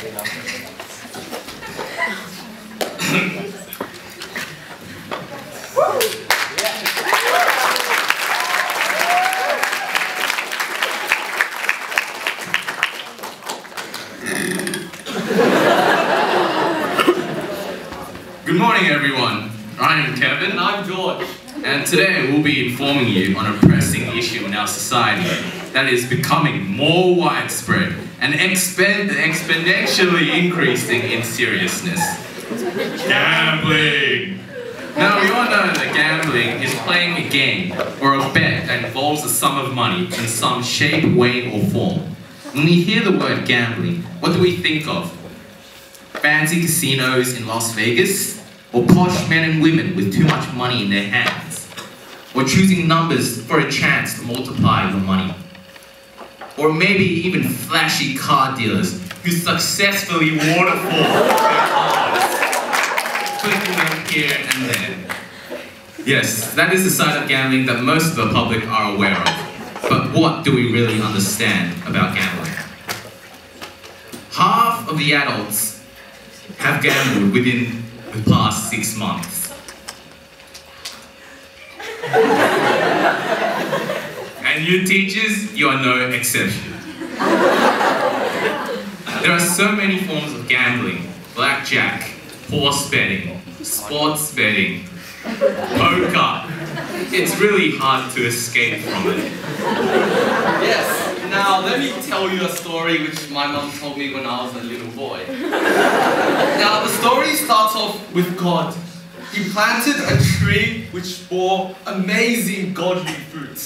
Good morning, everyone. I'm Kevin. And I'm George. And today we'll be informing you on a pressing issue in our society that is becoming more widespread and exponentially increasing in seriousness. Gambling! Now, we all know that gambling is playing a game or a bet that involves a sum of money in some shape, way, or form. When we hear the word gambling, what do we think of? Fancy casinos in Las Vegas? Or posh men and women with too much money in their hands? Or choosing numbers for a chance to multiply your money? Or maybe even flashy car dealers who successfully waterfall their cars, clicking them here and there. Yes, that is the side of gambling that most of the public are aware of. But what do we really understand about gambling? Half of the adults have gambled within the past 6 months. And you teachers, you are no exception. There are so many forms of gambling: blackjack, horse betting, sports betting, poker. It's really hard to escape from it. Yes, now let me tell you a story which my mom told me when I was a little boy. Now the story starts off with God. He planted a tree which bore amazing godly fruit.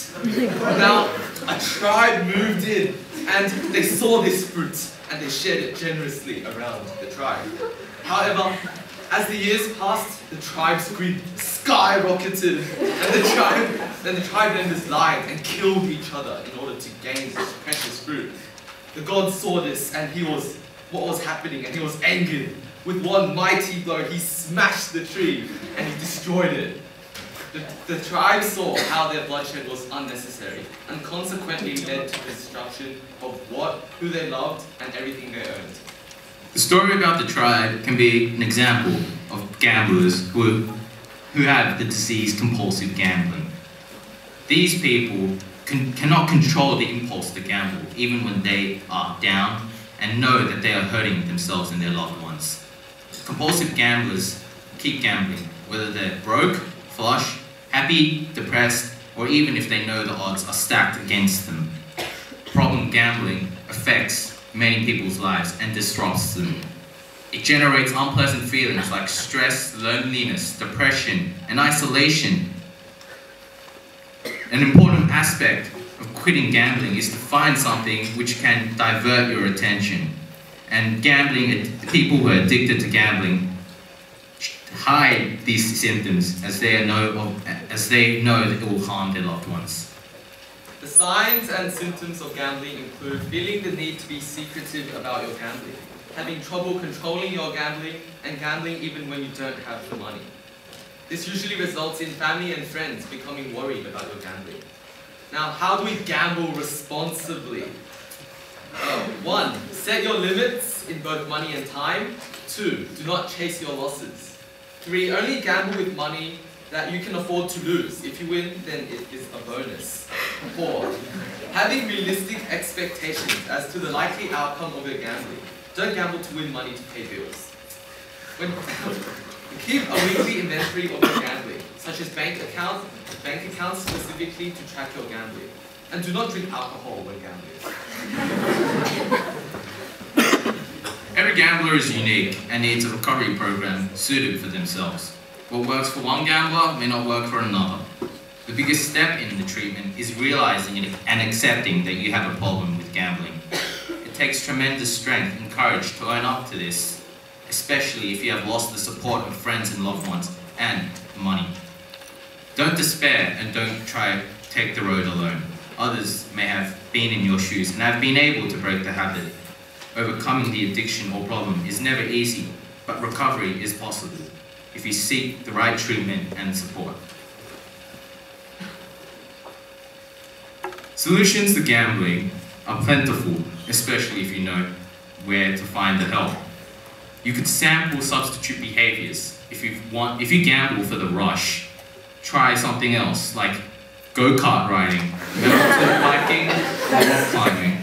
Now a tribe moved in and they saw this fruit and they shared it generously around the tribe. However, as the years passed, the tribe's greed skyrocketed, and the tribe members lied and killed each other in order to gain this precious fruit. The god saw this, and what was happening, and he was angered. With one mighty blow, he smashed the tree, and he destroyed it. The tribe saw how their bloodshed was unnecessary, and consequently led to the destruction of who they loved, and everything they owned. The story about the tribe can be an example of gamblers who have the disease compulsive gambling. These people cannot control the impulse to gamble, even when they are down and know that they are hurting themselves and their loved ones. Compulsive gamblers keep gambling, whether they're broke, flush, happy, depressed, or even if they know the odds are stacked against them. Problem gambling affects many people's lives and disrupts them. It generates unpleasant feelings like stress, loneliness, depression, and isolation. An important aspect of quitting gambling is to find something which can divert your attention. And people who are addicted to gambling hide these symptoms as they know that it will harm their loved ones. The signs and symptoms of gambling include feeling the need to be secretive about your gambling, having trouble controlling your gambling, and gambling even when you don't have the money. This usually results in family and friends becoming worried about your gambling. Now, how do we gamble responsibly? 1. Set your limits in both money and time. 2. Do not chase your losses. 3. Only gamble with money that you can afford to lose. If you win, then it is a bonus. 4. Having realistic expectations as to the likely outcome of your gambling. Don't gamble to win money to pay bills. Keep a weekly inventory of your gambling, such as bank accounts specifically to track your gambling. And do not drink alcohol when gambling. Every gambler is unique and needs a recovery program suited for themselves. What works for one gambler may not work for another. The biggest step in the treatment is realizing and accepting that you have a problem with gambling. It takes tremendous strength and courage to own up to this, especially if you have lost the support of friends and loved ones and money. Don't despair and don't try to take the road alone. Others may have been in your shoes and have been able to break the habit. Overcoming the addiction or problem is never easy, but recovery is possible if you seek the right treatment and support. Solutions to gambling are plentiful, especially if you know where to find the help. You could sample substitute behaviors. If you gamble for the rush, try something else like go-kart riding, mountain biking, or rock climbing.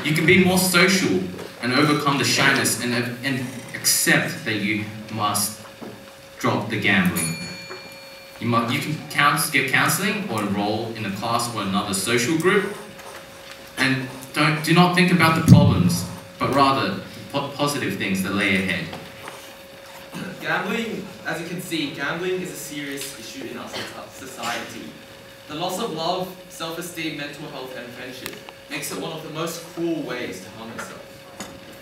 You can be more social and overcome the shyness and accept that you must drop the gambling. You can get counseling or enroll in a class or another social group. And do not think about the problems, but rather the positive things that lay ahead. Gambling, as you can see, gambling is a serious issue in our society. The loss of love, self-esteem, mental health, and friendship makes it one of the most cruel ways to harm yourself.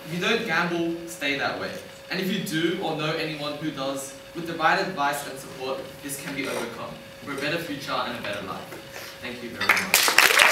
If you don't gamble, stay that way. And if you do, or know anyone who does, with the right advice and support, this can be overcome for a better future and a better life. Thank you very much.